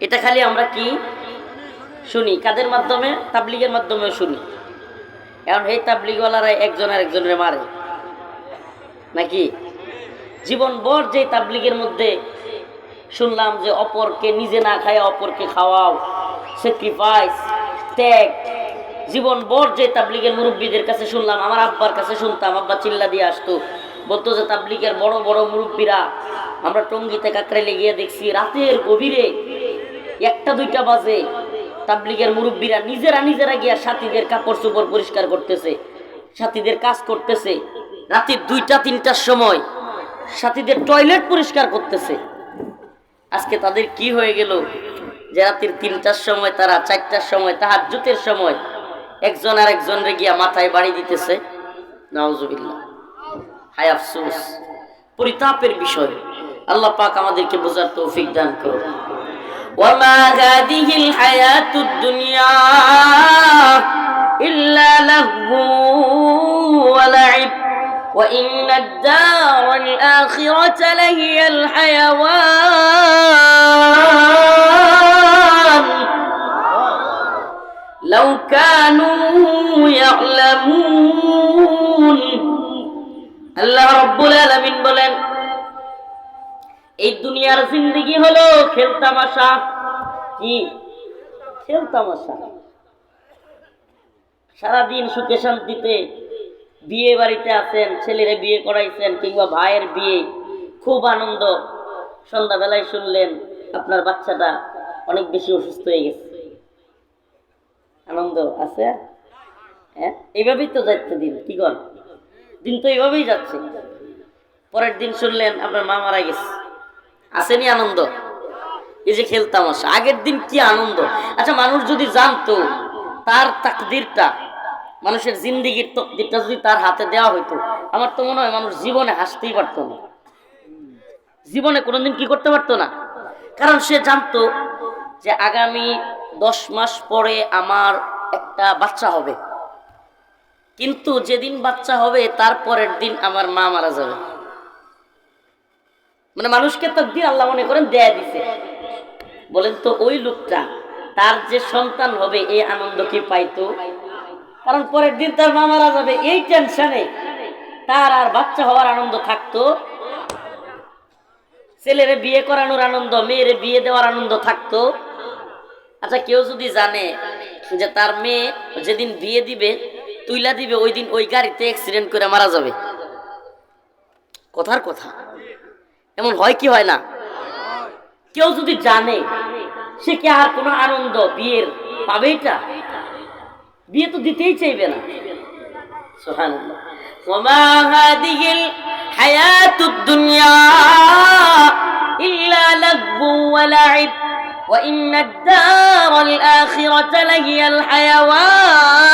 এটা খালি আমরা কি শুনি, কাদের মাধ্যমে? তাবলিগের মাধ্যমে শুনি। এখন এই তাবলিগওয়ালারা একজন আরেকজনের মারে নাকি? জীবনভর যে তাবলিগের মধ্যে শুনলাম যে অপরকে নিজে না খায় অপরকে খাওয়াও, স্যাক্রিফাইস, ত্যাগ, জীবনভর যে তাবলিগের মুরব্বীদের কাছে শুনলাম, আমার আব্বার কাছে শুনতাম, আব্বা চিল্লা দিয়ে আসতো, বলতো যে তাবলিগের বড় বড় মুরব্বীরা, আমরা টঙ্গিতে কাকরাইলে গিয়ে দেখছি রাতের গভীরে 1টা 2টা বাজে তাবলিগের মুরব্বীরা নিজেরা গিয়া সাথীদের কাপড় চোপড় পরিষ্কার করতেছে, সাথীদের কাজ করতেছে, রাতের 2টা 3টার সময় সাথীদের টয়লেট পরিষ্কার করতেছে। আজকে তাদের কি হয়ে গেল যে রাতের 3টার সময় তারা 4টার সময় তাহাজ্জুদের সময় একজন আর একজনের গিয়া মাথায় বাড়ি দিতেছে। নাউজুবিল্লাহ, হায় আফসোস, পরিতাপের বিষয়। আল্লাহ পাক আমাদেরকে বোঝার তৌফিক দান করুন। ওয়ামা হাদিহিল হায়াতুদ দুনিয়া ইল্লা লাহু ওয়া লাইব ওয়া ইন্নাদ দারাল আখিরাতা লাহিয়াল হায়াওয়ান লাউ কানু ইয়ালামুন। আল্লাহ রাব্বুল আলামিন বলেন, এই দুনিয়ার জিন্দেগি হলো খেলতামাশা। কি খেলতামাশা? সারাদিন সুখে শান্তিতে বিয়ে বাড়িতে আছেন, ছেলেরে বিয়ে করাইছেন কিংবা ভাইয়ের বিয়ে, খুব আনন্দ। সন্ধ্যাবেলায় শুনলেন আপনার বাচ্চাটা অনেক বেশি অসুস্থ হয়ে গেছে। আনন্দ আছে? হ্যাঁ, এইভাবেই তো যাচ্ছে দিন। কি কর, দিন তো এইভাবেই যাচ্ছে। পরের দিন শুনলেন আপনার মা মারা গেছে, আসেনি আনন্দ? এই যে খেলতামাশা, আগের দিন কি আনন্দ। আচ্ছা, মানুষ যদি জানতো তার তাকদিরটা, মানুষের জিন্দেগির তাকদিরটা যদি তার হাতে দেওয়া হইতো, আমার তো মনে হয় মানুষ জীবনে হাসতেই পারতো না, জীবনে কোনোদিন কি করতে পারতো না। কারণ সে জানতো যে আগামী 10 মাস পরে আমার একটা বাচ্চা হবে, কিন্তু যেদিন বাচ্চা হবে তারপরের দিন আমার মা মারা যাবে। মানে মানুষকে তাকদীর আল্লাহ মনে করেন দেয়া দিছে। বলেন তো ওই লোকটা তার যে সন্তান হবে এই আনন্দ কি পাইতো? কারণ পরের দিন তার মা মারা যাবে, এই টেনশনে তার আর বাচ্চা হওয়ার আনন্দ থাকতো? ছেলেরে বিয়ে করানোর আনন্দ, মেয়েরে বিয়ে দেওয়ার আনন্দ থাকতো? আচ্ছা, কেউ যদি জানে যে তার মেয়ে যেদিন বিয়ে দিবে তুইলা দিবে, ওই দিন ওই গাড়িতে অ্যাক্সিডেন্ট করে মারা যাবে, কথার কথা, এমন হয় কি হয় না? কেউ যদি জানে, সে কি আর কোনো আনন্দ বিয়ের পাবে? এটা বিয়ে তো দিতেই চাইবে না। সুবহানাল্লাহ। ওয়ামা হাদিহিল হায়াতুদ দুনিয়া ইল্লা লাহু ওয়া লাইব ওয়া ইন্নাদ দারাল আখিরাতা লাহিয়াল হায়াওয়ান।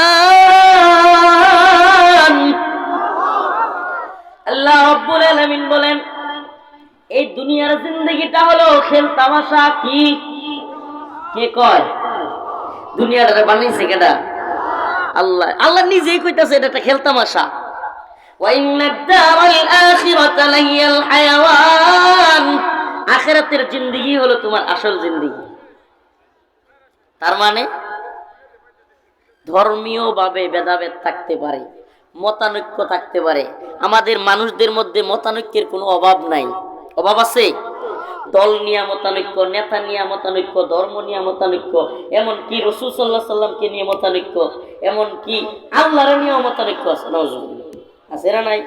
আল্লাহ রাব্বুল আলামিন বলেন, এই দুনিয়ার জিন্দেগিটা হলো খেলতামাশা। কি কে কয়? দুনিয়াটা বানাইছে কেডা? আল্লাহ। আল্লাহ নিজেই কইতাছে এটা একটা খেলতামাশা। ওয়া ইন্নাদ দারাল আখিরাতা লাহিয়াল হায়াওয়ান, আখিরাতের জিন্দেগি হলো তোমার আসল জিন্দেগি। তার মানে ধর্মীয় ভাবে ভেদাভেদ থাকতে পারে, মতানৈক্য থাকতে পারে, আমাদের মানুষদের মধ্যে মতানৈক্যের কোনো অভাব নাই। অভাব আছে? দল নিয়ে মতানৈক্য, নেতা নিয়ে মতানৈক্য, ধর্ম নিয়ে মতানৈক্য, এমনকি রাসূল সাল্লাল্লাহু আলাইহি সাল্লামকে নিয়ে মতানৈক্য, এমনকি আল্লাহর নিয়েও মতানৈক্য আছে। নাউজুবিল্লাহ, আছে না নাই?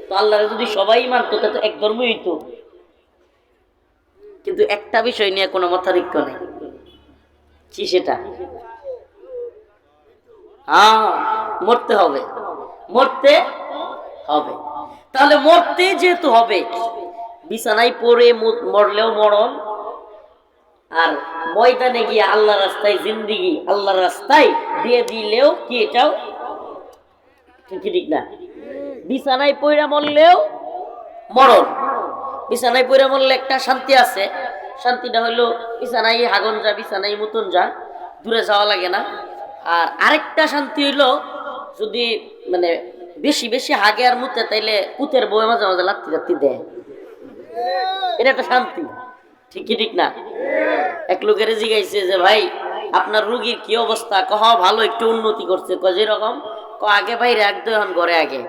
তো আল্লাহর যদি সবাই মানতো তাহলে তো এক ধর্মই হইতো। কিন্তু একটা বিষয় নিয়ে কোনো মতানৈক্য নেই। কি সেটা? মরতে হবে, মরতে হবে। তাহলে মরতে যেহেতু হবে, বিছানায় পড়ে মরলেও মরণ, আর ময়দানে গিয়ে আল্লাহ রাস্তায় জিন্দিগি, আল্লাহ রাস্তায় দিয়ে দিলেও কি এটাও ঠিক না? বিছানায় পড়ে মরলেও মরণ। বিছানায় পড়ে মরলে একটা শান্তি আছে, শান্তিটা হলো বিছানায় হাগন যা, বিছানায় মতন যা, দূরে যাওয়া লাগে না। আর আরেকটা শান্তি হইলো যদি মানে বেশি বেশি হাগে আর মুতে, তাইলে পুতের বউ মাঝে মাঝে লাত্তি লাত্তি দেয়, এটা একটা শান্তি। ঠিকই ঠিক না? এক লোকের জিজ্ঞাসা যে ভাই আপনার রুগীর কি অবস্থা? কহ ভালো, একটু উন্নতি করছে। যেরকম আগে বাইরে একদম এখন ঘরে আগে।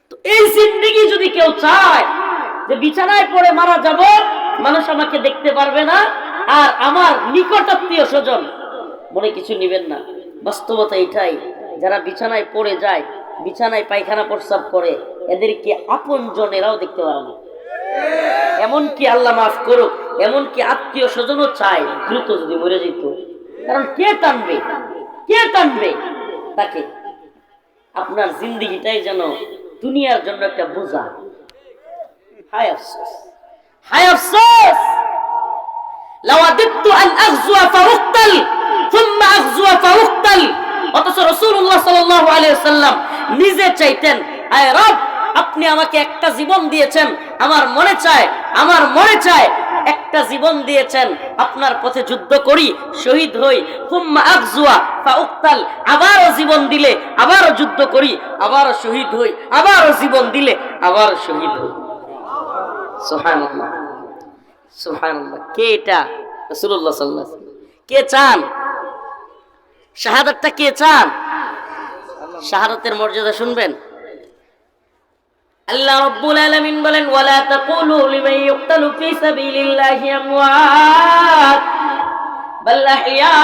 তো এই জিন্দেগি যদি কেউ চায় যে বিছানায় পড়ে মারা যাব, মানুষ আমাকে দেখতে পারবে না, আর আমার নিকটাত্মীয় স্বজন মনে কিছু নিবেন না, বাস্তবতা এটাই। যারা বিছানায় পড়ে যায়, বিছানায় পায়খানা প্রস্রাব করে, এদেরকে আপন জনেরাও দেখতে পারে না। এমনকি আল্লাহ মাফ করুক, এমনকি আত্মীয় স্বজনও চায় দ্রুত যদি মরে যেত। কারণ কে টানবে, কে টানবে তাকে? আপনার জিন্দেগিটাই যেন দুনিয়ার জন্য একটা বোঝা। হায় আফসোস, হায় আফসোস। লাওয়াদিতু আন আগজুয়া ফাউক্তাল সুম্মা আগজুয়া ফাউক্তাল। অথচ রাসূলুল্লাহ সাল্লাল্লাহু আলাইহি ওয়াসাল্লাম নিজে চাইতেন, আয় রব, আপনি আমাকে একটা জীবন দিয়েছেন, আমার মনে চায় একটা জীবন দিয়েছেন, আপনার পথে যুদ্ধ করি, শহীদ হই, সুম্মা আগজুয়া ফাউক্তাল, আবারও জীবন দিলে আবারও যুদ্ধ করি, আবারও শহীদ হই, আবারও জীবন দিলে আবারও শহীদ হই। সুবহানাল্লাহ, সুবহানাল্লাহ। কে এটা? রাসূলুল্লাহ সাল্লাল্লাহু আলাইহি ওয়াসাল্লাম। কে চান শাহাদাতটা? কে চান? শাহাদাতের মর্যাদা শুনবেন। আল্লাহ রাব্বুল আলামিন বলেন, ওয়ালা তাকুলু লিমান ইউকতালু ফি সাবিলিল্লাহি আমওয়াত বাল আহইয়া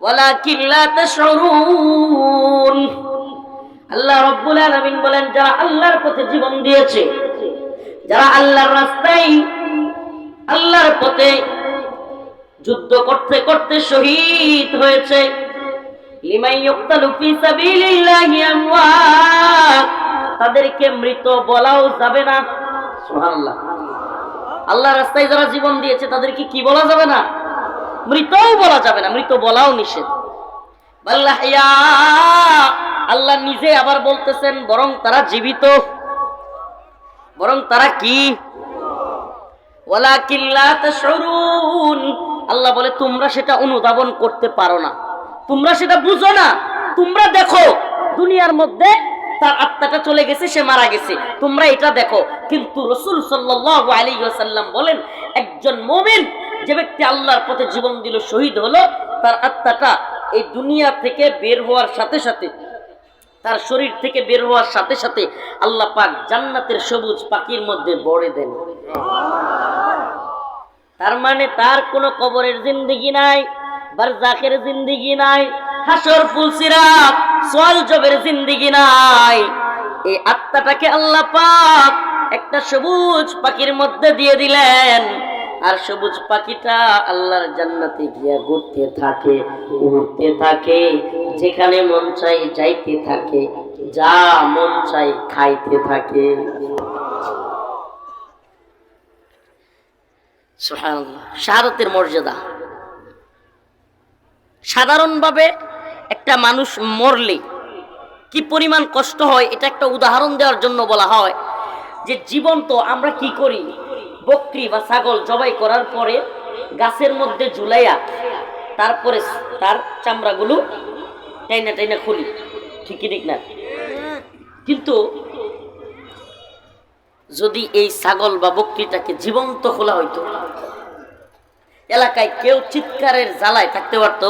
ওয়ালাকিন লা তাশউরুন। আল্লাহ রাব্বুল আলামিন বলেন, যারা আল্লাহর পথে জীবন দিয়েছে, যারা আল্লাহর রাস্তায় আল্লাহর পথে যুদ্ধ করতে করতে শহীদ হয়েছে, লিমান ইউকতালু ফি সাবিলিল্লাহি আমওয়াত, তাদেরকে মৃত বলাও যাবে না। সুবহানাল্লাহ। আল্লাহর রাস্তায় যারা জীবন দিয়েছে তাদেরকে কি বলা যাবে না? মৃতও বলা যাবে না, মৃত বলাও নিষেধ। বাল আহইয়া, আল্লাহ নিজে আবার বলতেছেন, বরং তারা জীবিত, বরং তারা কি? ওয়ালাকিন লা তাশউরুন। আল্লাহ বলে, তোমরা সেটা অনুধাবন করতে পারো না, তোমরা সেটা বুঝো না। তোমরা দেখো দুনিয়ার মধ্যে তার আত্মাটা চলে গেছে, সে মারা গেছে, তোমরা এটা দেখো। কিন্তু রাসূল সাল্লাল্লাহু আলাইহি ওয়াসাল্লাম বলেন, একজন মুমিন, যে ব্যক্তি আল্লাহর পথে জীবন দিল, শহীদ হলো, তার আত্মাটা এই দুনিয়া থেকে বের হওয়ার সাথে সাথে, তার শরীর থেকে বের হওয়ার সাথে সাথে আল্লাহ পাক জান্নাতের সবুজ পাখির মধ্যে ভরে দেন। তার মানে তার কোনো কবরের জিন্দেগি নাই, বারজাখের জিন্দেগি নাই, হাসর ফুলসিরাত সওয়াল জবের জিন্দেগি নাই। এই আত্মাটাকে আল্লাহ পাক একটা সবুজ পাখির মধ্যে দিয়ে দিলেন, আর সবুজ পাখিটা আল্লাহর জান্নাতে গিয়া ঘুরতে থাকে, উড়তে থাকে, যেখানে মন চাই যাইতে থাকে, যা মন চাই খাইতে থাকে। সুবহানাল্লাহ। শাহাদাতের মর্যাদা। সাধারণভাবে একটা মানুষ মরলে কি পরিমাণ কষ্ট হয়, এটা একটা উদাহরণ দেওয়ার জন্য বলা হয় যে জীবন্ত আমরা কি করি, বকরি বা ছাগল জবাই করার পরে গাছের মধ্যে ঝুলাইয়া তারপরে তার চামড়াগুলো টাইনা টাইনা খুলি, ঠিকই ঠিক না? কিন্তু যদি এই ছাগল বা বকরিটাকে জীবন্ত খোলা হইতো, এলাকায় কেউ চিৎকারের জ্বালায় থাকতে পারতো?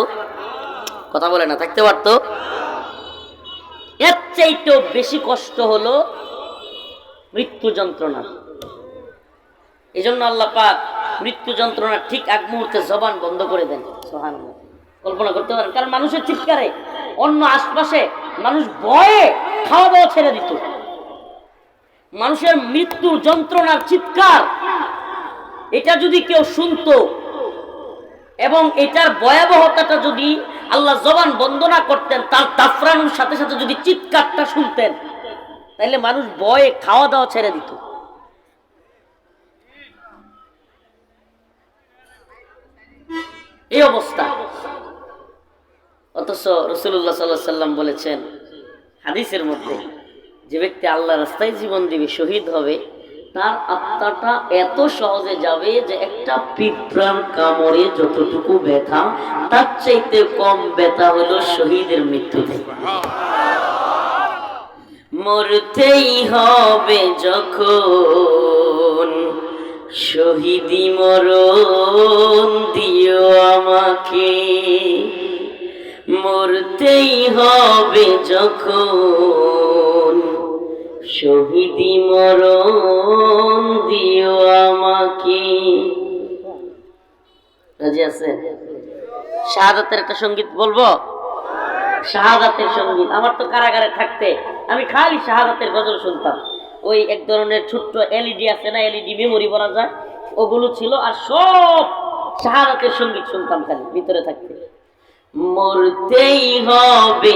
কথা বলে না, থাকতে পারতো? এর চাইতেও বেশি কষ্ট হলো মৃত্যু যন্ত্রণা। এই জন্য আল্লাহ পাক মৃত্যু যন্ত্রণা ঠিক আগ মুহূর্তে জবান বন্ধ করে দেন। সুবহানাল্লাহ। কল্পনা করতে পারেন? কারণ মানুষের চিৎকারে অন্য আশপাশে মানুষ ভয়ে খাওয়া দাওয়া ছেড়ে দিত। মানুষের মৃত্যুর যন্ত্রণার চিৎকার এটা যদি কেউ শুনতো এবং এটার ভয়াবহতাটা যদি আল্লাহ জবান বন্ধ না করতেন, তার দাফরানোর সাথে সাথে যদি চিৎকারটা শুনতেন, তাহলে মানুষ ভয়ে খাওয়া দাওয়া ছেড়ে দিত। এই অবস্থা। অথচ রাসূলুল্লাহ সাল্লাল্লাহু আলাইহি ওয়াসাল্লাম বলেছেন হাদিসের মধ্যে, যে ব্যক্তি আল্লাহর রাস্তায় জীবন দিবে, শহীদ হবে, তার আত্মাটা এত সহজে যাবে যে একটা পিঁপড়ার কামড়ে যতটুকু ব্যথা, তার চাইতে কম ব্যথা হলো শহীদের মৃত্যুতে। মরতেই হবে যখন, শহীদি মরণ দিও আমাকে। মরতেই হবে যখন, শহীদি মরণ দিও আমাকে। রাজি আছেন? শাহাদাতের একটা সঙ্গীত বলবো, শাহাদাতের সঙ্গীত। আমার তো কারাগারে থাকতে আমি খালি শাহাদাতের গজল শুনতাম। ওই এক ধরনের ছোট্ট এলইডি আছে না, এলইডি মেমোরি বলা যায়, ওগুলো ছিল, আর সব শাহাদাতের সঙ্গীত শুনতাম খালি ভিতরে থাকতে। মরতেই হবে